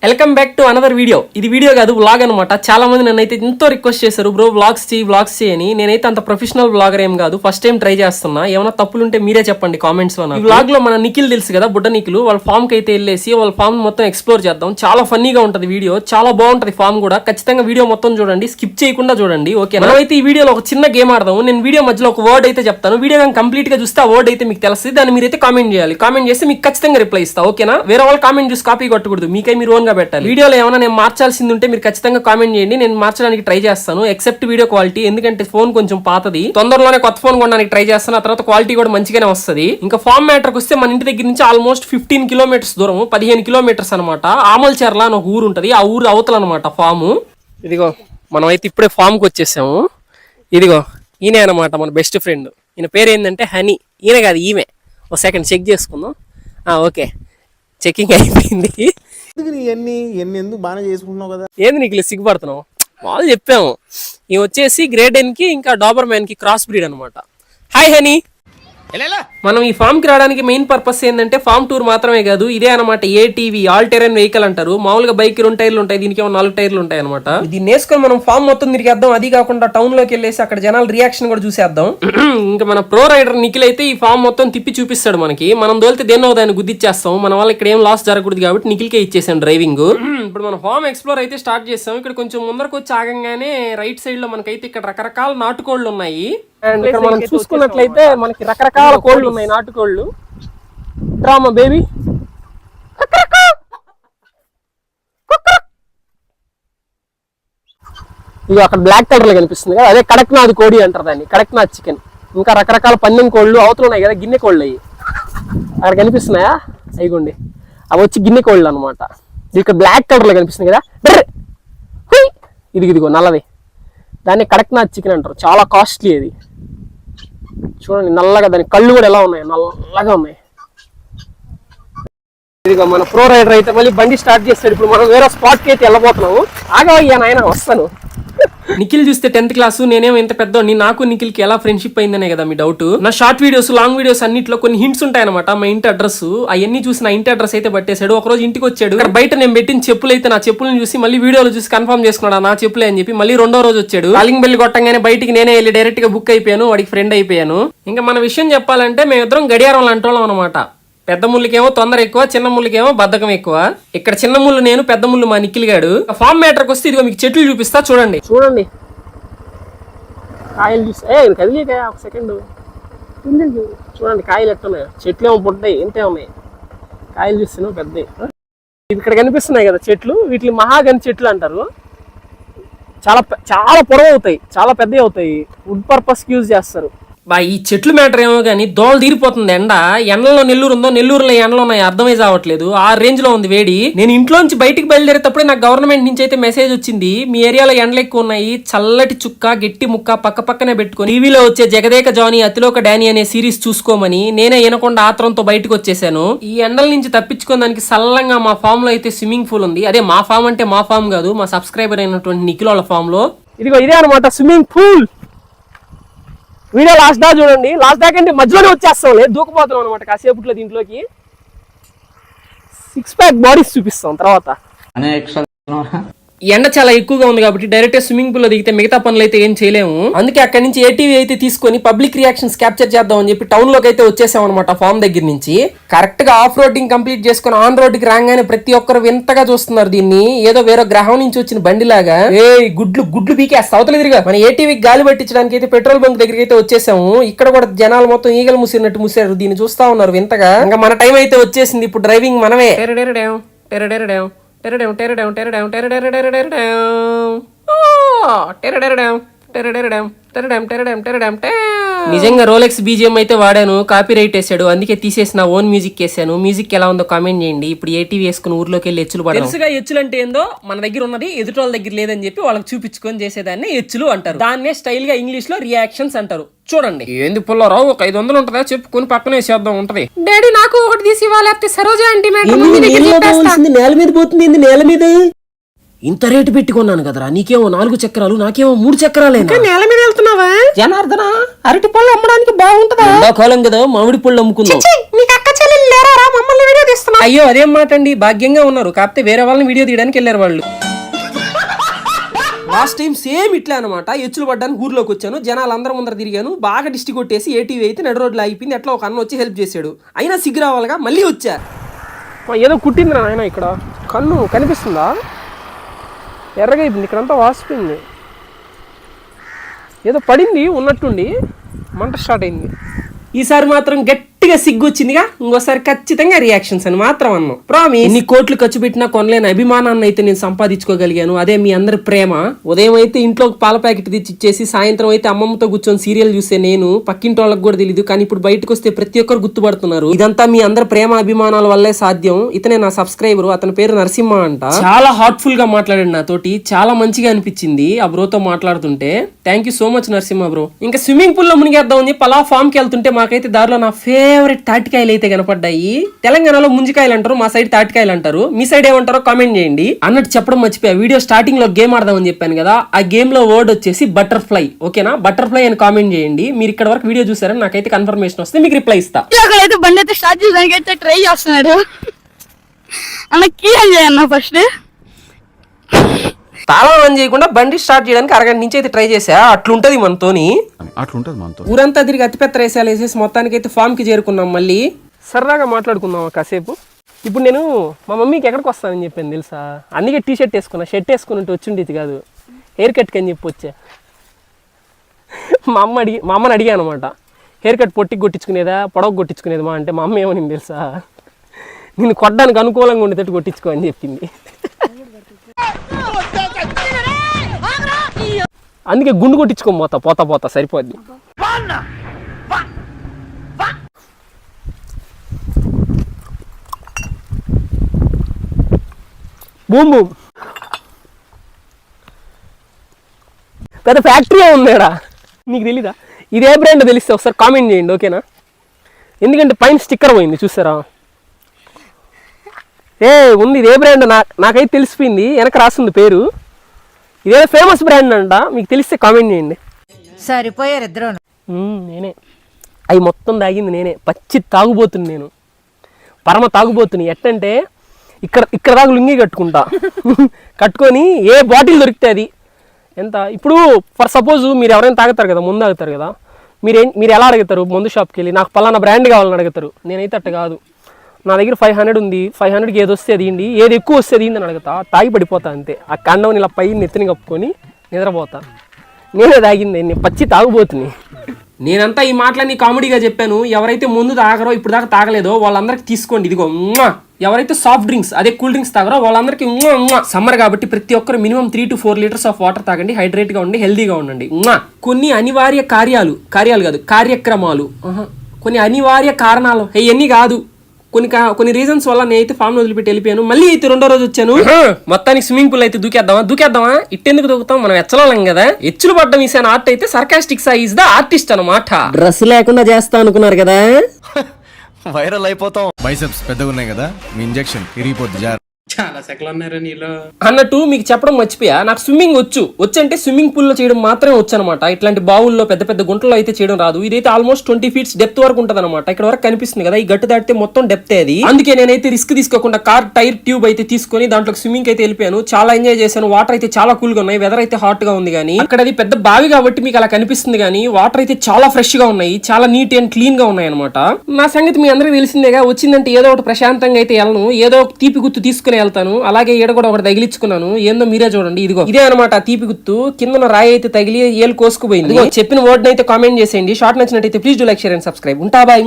Welcome back to another video. ఇది video కాదు, vlog అనమాట. చాలా మంది నన్నైతే ఎంతో రిక్వెస్ట్ చేశారు, బ్రో వ్లాగ్స్ చేయని. నేనైతే అంత ప్రొఫెషనల్ వ్లాగర్ ఏం కాదు, ఫస్ట్ టైం ట్రై చేస్తున్నా. ఏమైనా తప్పులుంటే మీరే చెప్పండి కామెంట్స్ లో. ఈ వ్లాగ్ లో మన నిఖిల్ తెలుసు కదా, బుడ్డ నిఖిల్, వాళ్ళ ఫామ్ కి అయితే వెళ్ళేసి వాళ్ళ ఫామ్ మొత్తం ఎక్స్ప్లోర్ చేద్దాం. చాలా ఫన్నీగా ఉంటది వీడియో, చాలా బాగుంటది ఫామ్ కూడా. ఖచ్చితంగా వీడియో మొత్తం చూడండి, స్కిప్ చేయకుండా చూడండి. ఓకే, మనమైతే ఈ వీడియోలో ఒక చిన్న గేమ్ ఆడదాం. నేను వీడియో మధ్యలో ఒక వర్డ్ అయితే చెప్తాను, వీడియో కంప్లీట్ గా చూస్తే ఆ వర్డ్ అయితే మీకు తెలుస్తుంది. దాన్ని మీరైతే కామెంట్ చేయాలి. కామెంట్ చేస్తే మీకు ఖచ్చితంగా రిప్లై ఇస్తా. ఓకేనా? వేరే వాళ్ళు కామెంట్ చూసి కాపీ కొట్టకూడదు, మీకై మీరు ఓన్ గా పెట్టాలి. వీడియోలో నేను మార్చాల్సింది ఉంటే మీరు ఖచ్చితంగా కామెంట్ చేయండి, నేను మార్చడానికి ట్రై చేస్తాను. ఎక్సెప్ట్ వీడియో క్వాలిటీ, ఎందుకంటే ఫోన్ కొంచెం పాతది, తొందరలోనే కొత్త ఫోన్ కొనడానికి ట్రై చేస్తాను. ఆ తర్వాత క్వాలిటీ కూడా మంచిగానే వస్తుంది. ఇంకా ఫామ్ మ్యాటర్కి వస్తే మన ఇంటి దగ్గర నుంచి ఆల్మోస్ట్ 15 కిలోమీటర్స్ దూరం, 15 కిలోమీటర్స్ అనమాట. ఆమల్చెర్ల అని ఒక ఊరు ఉంటది, ఆ ఊరు అవతల అనమాట ఫాము. ఇదిగో మనం అయితే ఇప్పుడే ఫామ్ కి వచ్చేసాము. ఇదిగో ఈయన అనమాట మన బెస్ట్ ఫ్రెండ్. ఈయన పేరు ఏంటంటే హనీ. ఈయన కాదు, ఈమె. ఒక సెకండ్ చెక్ చేసుకుందాం. ఓకే, చెకింగ్ అయిపోయింది. ఎందుకు బాగా చేసుకుంటున్నావు కదా? ఏంది నీకు సిగ్గుపడుతున్నావు? వాళ్ళు చెప్పాము, ఇవి వచ్చేసి గ్రేట్ డెన్ కి ఇంకా డాబర్ మ్యాన్ కి క్రాస్ బ్రీడ్ అనమాట. Hi honey. మనం ఈ ఫామ్ కి రావడానికి మెయిన్ పర్పస్ ఏంటంటే ఫామ్ టూర్ మాత్రమే కాదు, ఇదే అనమాట ఏటీవీ, ఆల్ టెరెన్ వెహికల్ అంటారు. మామూలుగా బైక్ 2 టైర్లు ఉంటాయి, దీనికి 4 టైర్లు ఉంటాయి అనమాట. దీన్ని వేసుకొని మనం ఫామ్ మొత్తం తిరిగేద్దాం. అది కాకుండా టౌన్ లోకి వెళ్ళేసి అక్కడ జనాల రియాక్షన్ కూడా చూసేద్దాం. ఇంకా మన ప్రో రైడర్ నిఖిల్ అయితే ఈ ఫామ్ మొత్తం తిప్పి చూపిస్తాడు మనకి. మనం దోలితే దేన్నో దాన్ని గుద్దిచ్చేస్తాం. మన వల్ల ఇక్కడ ఏం లాస్ జరగకూడదు కాబట్టి నిఖిల్కే ఇచ్చేసాం డ్రైవింగ్. ఇప్పుడు మనం ఫామ్ ఎక్స్ప్లోర్ అయితే స్టార్ట్ చేస్తాం. ఇక్కడ కొంచెం ముందరకు వచ్చి ఆగంగానే రైట్ సైడ్ లో మనకైతే ఇక్కడ రకరకాల నాటుకోళ్లు ఉన్నాయి. అండ్ ఇక్కడ మనం చూసుకున్నట్లయితే మనకి రకరకాల కోళ్ళు ఉన్నాయి, నాటుకోళ్ళు. డ్రామా బేబీ, ఇది అక్కడ బ్లాక్ కలర్ లో కనిపిస్తుంది కదా, అదే కడక్నాథ్ కోడి అంటారు దాన్ని, కడక్నాథ్ చికెన్. ఇంకా రకరకాల పందెం కోళ్ళు అవతలు ఉన్నాయి కదా, గిన్నె కోళ్ళు. అవి అక్కడ కనిపిస్తున్నాయా? అయిగోండి, అవి వచ్చి గిన్నె కోళ్ళు అనమాట. ఇక్కడ బ్లాక్ కలర్ లో కనిపిస్తుంది కదా, ఇదిగో నల్లది, దాన్ని కడక్నాథ్ చికెన్ అంటారు. చాలా కాస్ట్లీ అది. చూడండి నల్లగా, దాని కళ్ళు కూడా ఎలా ఉన్నాయి, నల్లగా ఉన్నాయి. ఇదిగో మన ప్రో రైడర్ అయితే మళ్ళీ బండి స్టార్ట్ చేస్తాడు. ఇప్పుడు మనం వేరే స్పాట్ కి అయితే వెళ్ళబోతున్నాము. ఆగవయ్యా నాయన, వస్తాను. నిఖిల్ చూస్తే 10th క్లాసు, నేనేమో ఇంత పెద్దోడిని. నాకు నిఖిల్ కి ఎలా ఫ్రెండ్షిప్ అయిందనే కదా మీ డౌట్. నా షార్ట్ వీడియోస్, లాంగ్ వీడియోస్ అన్నిట్లో కొన్ని హింట్స్ ఉంటాయన్నమాట. మా ఇంటి అడ్రస్ అవన్నీ చూసి నా ఇంటి అడ్రస్ అయితే పట్టేశాడు. ఒక రోజు ఇంటికి వచ్చాడు, ఇక్కడ బయట నేను పెట్టిన చెప్పులు అయితే నా చెప్పులను చూసి మళ్ళీ వీడియోలో చూసి కన్ఫర్మ్ చేసుకున్నాడు నా చెప్పులే అని చెప్పి. మళ్ళీ 2వ రోజు వచ్చాడు. కాలింగ్ బెల్ కొట్టంగానే బయటికి నేనే వెళ్ళి డైరెక్ట్ గా బుక్ అయిపోయాను, వాడికి ఫ్రెండ్ అయిపోయాను. ఇంకా మన విషయం చెప్పాలంటే మేమిద్దరం గడియారం లాంటి వాళ్ళం అనమాట. పెద్ద ముళ్ళకేమో తొందర ఎక్కువ, చిన్న ముళ్ళకేమో బద్ధకం ఎక్కువ. ఇక్కడ చిన్న ముళ్ళు నేను, పెద్ద ముళ్ళు మా నిఖిల్ గాడు. ఫామ్ మ్యాటర్కి వస్తే ఇదిగో మీకు చెట్లు చూపిస్తా, చూడండి. కాయలు చూస్తే కదిలేక ఒక సెకండ్ చూడండి, కాయలు ఎట్టున్నాయి. చెట్లు ఏమో పుట్టాయి, ఎంతే ఉన్నాయి. కాయలు చూస్తేనే పెద్దవి. ఇక్కడ కనిపిస్తున్నాయి కదా చెట్లు, వీటిని మహాగని చెట్లు అంటారు. చాలా చాలా పొడవు అవుతాయి, చాలా పెద్దవి అవుతాయి. వుడ్ పర్పస్ యూజ్ చేస్తారు. ఈ చెట్లు మ్యాటర్ ఏమో కానీ దోళ తీరిపోతుంది. ఎండలో నెల్లూరు ఉందో, నెల్లూరులో ఎండలో ఉన్నాయి, అర్థమై చావట్లేదు. ఆ రేంజ్ లో ఉంది వేడి. నేను ఇంట్లోంచి బయటికి బయలుదేరేటప్పుడే నాకు గవర్నమెంట్ నుంచి అయితే మెసేజ్ వచ్చింది, మీ ఏరియాలో ఎండలు ఎక్కువ ఉన్నాయి, చల్లటి చుక్క గట్టి ముక్క పక్క పక్కనే పెట్టుకుని టీవీలో వచ్చే జగదేక జానీ అతిలోక డానీ అనే సిరీస్ చూసుకోమని. నేనే వినకుండా ఆత్రంతో బయటకు వచ్చేసాను. ఈ ఎండల నుంచి తప్పించుకోవడానికి సల్లంగా మా ఫామ్ లో అయితే స్విమ్మింగ్ పూల్ ఉంది. అదే మా ఫామ్ అంటే మా ఫామ్ కాదు, మా సబ్స్క్రైబర్ అయినటువంటి నిఖిల్ వాళ్ళ ఫామ్ లో. ఇదిగో ఇదే అనమాట స్విమ్మింగ్ పూల్. వీడియో లాస్ట్ దాకా చూడండి. లాస్ట్ దాకా అంటే మధ్యలోనే వచ్చేస్తాం, లేదు దూకపోతున్నాం అనమాట కాసేపట్లో. దీంట్లోకి 6 ప్యాక్ బాడీస్ చూపిస్తాం తర్వాత. ఎండ చాలా ఎక్కువగా ఉంది కాబట్టి డైరెక్ట్ స్విమ్మింగ్ పూల్ లో దిగితే మిగతా పనులు అయితే ఏం చేయలేము. అందుకే అక్కడి నుంచి ఏటీవీ అయితే తీసుకొని పబ్లిక్ రియాక్షన్స్ క్యాప్చర్ చేద్దాం అని చెప్పి టౌన్ లోకి అయితే వచ్చేసాం అనమాట. ఫామ్ దగ్గర నుంచి కరెక్ట్ గా ఆఫ్ రోడింగ్ కంప్లీట్ చేసుకుని ఆన్ రోడ్ కి రాగానే ప్రతి ఒక్కరు వింతగా చూస్తున్నారు దీన్ని. ఏదో వేరే గ్రహం నుంచి వచ్చిన బండిలాగా. గుడ్లు పీకేస్తా అవతల తిరిగా. మన ఏటీవీకి గాలి పట్టించడానికి అయితే పెట్రోల్ బంక్ దగ్గరికి అయితే వచ్చేసాము. ఇక్కడ కూడా జనాలు మొత్తం ఈగలు ముసిరినట్టు ముసారు, దీన్ని చూస్తా ఉన్నారు వింతగా. ఇంకా మన టైం అయితే వచ్చేసింది, ఇప్పుడు డ్రైవింగ్ మనమే. నిజంగా రోలెక్స్ బీజిఎం అయితే వాడాను, కాపీ రైట్ వేసాడు, అందుకే తీసేసి నా ఓన్ మ్యూజిక్ వేసాను. మ్యూజిక్ ఎలా ఉందో కామెంట్ చేయండి. ఇప్పుడు ఏటీవీ వేసుకుని ఊర్లోకి వెళ్ళి ఎచ్చులు పడాలి. తెలుసుగా ఎచ్చులు అంటే ఏందో, మన దగ్గర ఉన్నది ఎదుటి వాళ్ళ దగ్గర లేదని చెప్పి వాళ్ళకి చూపించుకొని చేసేదాన్ని ఎచ్చులు అంటారు. దాన్నే స్టైల్ గా ఇంగ్లీష్ లో రియాక్షన్స్ అంటారు. చూడండి. ఏంది పుల్లారావు, ఒక 500 ఉంటుందా చెప్పుకొని పక్కనే వేసేద్దాం ఉంటది. డాడీ నాకు ఒకటి తీసి ఇవ్వాలి, సరోజా ఆంటీ నేల మీద పోతుంది. నేల మీద ఇంత రేటు పెట్టుకున్నాను కదరా, నీకేమో 4 చక్రాలు నాకేమో 3 చక్రాలే. నేల మీద వెళ్తున్నావా జనార్దన? అరటి పళ్ళు అమ్మడానికి బాగుంటదా? ఎండాకాలం కదా, మామిడి పళ్ళు అమ్ముకుందాం. అయ్యో అదేం మాట అండి, భాగ్యంగా ఉన్నారు, కాకపోతే వేరే వాళ్ళని వీడియో తీయడానికి వెళ్ళారు వాళ్ళు. లాస్ట్ టైం సేమ్ ఇట్లా అనమాట, ఎచ్చులు పడ్డానికి ఊర్లోకి వచ్చాను, జనాలు అందరం ముందర తిరిగాను, బాగా డిస్టి కొట్టేసి ఏటీవీ అయితే నడు రోడ్లో అయిపోయింది. ఎట్లా ఒక అన్న వచ్చి హెల్ప్ చేశాడు, అయినా సిగ్గు రావాలిగా, మళ్ళీ వచ్చా. ఏదో కుట్టిందిరా ఆయన, ఇక్కడ కన్ను కనిపిస్తుందా? ఎర్రగా అయిపోయింది, ఇక్కడంతా వాసిపోయింది, ఏదో పడింది ఉన్నట్టుండి మంట స్టార్ట్ అయింది. ఈసారి మాత్రం గట్టిగా సిగ్గు వచ్చిందిగా, ఇంకోసారి ఖచ్చితంగా రియాక్షన్స్ అని మాత్రం అన్నాం. ప్రామిస్. ఎన్ని కోట్లు ఖర్చు పెట్టినా కొనలేని అభిమానాన్ని అయితే నేను సంపాదించుకోగలిగాను, అదే మీ అందరి ప్రేమ. ఉదయం అయితే ఇంట్లో పాల ప్యాకెట్ తెచ్చి ఇచ్చేసి, సాయంత్రం అయితే అమ్మమ్మతో కూర్చొని సీరియల్ చూసే నేను పక్కింటి వాళ్ళకి కూడా తెలియదు, కానీ ఇప్పుడు బయటకు వస్తే ప్రతి ఒక్కరు గుర్తుపడుతున్నారు. ఇదంతా మీ అందరి ప్రేమ అభిమానాల వల్లే సాధ్యం. ఇతనే నా సబ్స్క్రైబర్, అతని పేరు నరసింహ అంట. చాలా హార్ట్ఫుల్ గా మాట్లాడాడు నాతోటి, చాలా మంచిగా అనిపించింది ఆ బ్రోతో మాట్లాడుతుంటే. Thank you so much Narasimha bro. ఇంకా స్విమ్మింగ్ పూల్ లో మునిగేద్దాం అని పలా ఫామ్ కి వెళ్తుంటే మాకైతే దారిలో నా ఫేవరెట్ తాటికాయలు అయితే కనపడ్డాయి. తెలంగాణలో ముంజికాయలు అంటారు, మా సైడ్ తాటికాయలు అంటారు, మీ సైడ్ ఏమంటారో కామెంట్ చేయండి. అన్నట్టు చెప్పడం మర్చిపోయా, వీడియో స్టార్టింగ్ లో గేమ్ ఆడదామని చెప్పాను కదా, ఆ గేమ్ లో వర్డ్ వచ్చేసి బటర్ఫ్లై. ఓకేనా, బటర్ఫ్లై అని కామెంట్ చేయండి. మీరు ఇక్కడ వరకు వీడియో చూసారని నాకైతే కన్ఫర్మేషన్ వస్తే మీకు రిప్లై ఇస్తా. బండి అయితే స్టార్ట్ చేయడానికి అయితే ట్రై చేస్తున్నాడు అన్న, కీ ఏం చేయన్నా ఫస్ట్ తాళం ఆన్ చేయకుండా బండి స్టార్ట్ చేయడానికి అరగంట నుంచి అయితే ట్రై చేసా. అట్లుంటది మనతోని, ఊరంతా తిరిగి అతిపెత్త రేసాలు వేసేసి మొత్తానికి అయితే ఫామ్ కి చేరుకున్నాం. మళ్ళీ సరదాగా మాట్లాడుకుందాం కాసేపు. ఇప్పుడు నేను మా మమ్మీకి ఎక్కడికి వస్తానని చెప్పాను తెలుసా, అందుకే టీ షర్ట్ వేసుకున్నా. షర్ట్ వేసుకుని ఉంటే వచ్చిండేది కాదు, హెయిర్ కట్కి అని చెప్పి వచ్చా. మా అమ్మని అడిగాను అనమాట, హెయిర్ కట్ పొట్టికి కొట్టించుకునేదా పొడవు కొట్టించుకునేది మా అంటే, మా అమ్మ ఏమని తెలుసా, నేను కొట్టడానికి అనుకూలంగా ఉండేటట్టు కొట్టించుకో అని చెప్పింది. అందుకే గుండు కొట్టించుకోమోతా పోతా సరిపోద్ది. బూమ్ బూమ్, పెద్ద ఫ్యాక్టరీ ఉందేడా, నీకు తెలీదా? ఇదే బ్రాండ్ తెలిస్తే ఒకసారి కామెంట్ చేయండి, ఓకేనా? ఎందుకంటే పైన స్టిక్కర్ పోయింది చూసారా, ఉంది ఇదే బ్రాండ్. నాకైతే తెలిసిపోయింది, వెనక రాస్తుంది పేరు. ఇదే ఫేమస్ బ్రాండ్ అంట, మీకు తెలిస్తే కామెంట్ చేయండి. సరిపోయారు ఇద్దరు. నేనే అవి మొత్తం తాగింది నేనే, పచ్చి తాగుబోతుని నేను, పరమ తాగుబోతుని. ఎట్టంటే ఇక్కడ దాకా లుంగి కట్టుకొని ఏ బాటిల్ దొరికితే అది ఎంత. ఇప్పుడు ఫర్ సపోజ్ మీరు ఎవరైనా తాగుతారు కదా, ముందు తాగుతారు కదా, మీరు ఎలా అడుగుతారు? మందు షాప్కి వెళ్ళి నాకు పలానా బ్రాండ్ కావాలని అడుగుతారు. నేనైతే అట్ట కాదు, నా దగ్గర 500 ఉంది, 500కి ఏది వస్తే అది ఇండి, ఏది ఎక్కువ వస్తే అది అని అడుగుతా, తాగి పడిపోతా అంతే. ఆ కండవని ఇలా పై నెత్తిని కప్పుకొని నిద్రపోతా. నేనే తాగింది, నేను పచ్చి తాగుబోతుని. నేనంతా ఈ మాటలన్నీ కామెడీగా చెప్పాను. ఎవరైతే ముందు తాగరో, ఇప్పుడు దాకా తాగలేదో వాళ్ళందరికీ తీసుకోండి, ఇదిగో. ఎవరైతే సాఫ్ట్ డ్రింక్స్ అదే కూల్ డ్రింక్స్ తాగరో వాళ్ళందరికీ సమ్మర్ కాబట్టి ప్రతి ఒక్కరు minimum 3 to 4 litres of water తాగండి, హైడ్రేట్ గా ఉండి హెల్దీగా ఉండండి. కొన్ని అనివార్య కార్యాలు కాదు కార్యక్రమాలు, కొన్ని అనివార్య కారణాలు, ఇవన్నీ కాదు, కొన్ని రీజన్స్ వల్ల నేనైతే ఫామ్ వదిలిపెట్టి వెళ్ళిపోయాను. మళ్ళీ అయితే 2వ రోజు వచ్చాను. మొత్తానికి స్విమ్మింగ్ పూల్ అయితే దూకేద్దామా? ఇట్టెందుకు దూకుతాం, మనం ఎచ్చలం కదా. ఎచ్చులు పడ్డం ఈసారి ఆర్ట్ అయితే సర్కాస్టిక్ ఈజ్ ద ఆర్టిస్ట్ అనమాట. డ్రెస్ లేకుండా చేస్తా అనుకున్నారు కదా, వైరల్ అయిపోతాం. బైసెప్స్ పెద్దగా ఉన్నాయి కదా, మీ ఇంజెక్షన్ ఇరిగిపోద్ది జార్. చాలా సెకలు ఉన్నారా నీలో అన్నట్టు మీకు చెప్పడం మర్చిపోయా, నాకు స్విమ్మింగ్ వచ్చంటే స్విమ్మింగ్ పూల్ లో చేయడం మాత్రమే వచ్చు అనమాట. ఇట్లాంటి బావుల్లో పెద్ద పెద్ద గుంటల్లో అయితే చేయడం రాదు. ఇదైతే ఆల్మోస్ట్ 20 feet డెప్త్ వరకు ఉంటది అనమాట. ఇక్కడ వరకు కనిపిస్తుంది కదా, ఈ గట్టు దాటితే మొత్తం డెప్త్ అది. అందుకే నేనైతే రిస్క్ తీసుకోకుండా కార్ టైర్ ట్యూబ్ అయితే తీసుకొని దాంట్లో స్విమ్మింగ్ అయితే వెళ్ళిపోయాను. చాలా ఎంజాయ్ చేశాను. వాటర్ అయితే చాలా కూల్ గా ఉన్నాయి, వెదర్ అయితే హాట్ గా ఉంది. కానీ అక్కడ అది పెద్ద బావి కాబట్టి మీకు అలా కనిపిస్తుంది, కానీ వాటర్ అయితే చాలా ఫ్రెష్ గా ఉన్నాయి, చాలా నీట్ అండ్ క్లీన్ గా ఉన్నాయి అనమాట. నా సంగతి మీ అందరికీ తెలిసిందేగా, వచ్చిందంటే ఏదో ఒకటి ప్రశాంతంగా అయితే వెళ్ళను, ఏదో ఒక తీపి గుర్తు తీసుకుని వెళ్తాను. అలాగే ఈడ కూడా ఒకటి తగిలించుకున్నాను, ఏందో మీరే చూడండి. ఇదిగో ఇదే అనమాట తీపి గుర్తు. కింద రాయి అయితే తగిలి ఏలు కోసుకుపోయింది. చెప్పిన వర్డ్ అయితే కామెంట్ చేసేయండి. షార్ట్ నచ్చినట్టయితే please do like, share and subscribe. ఉంటా బాయ్.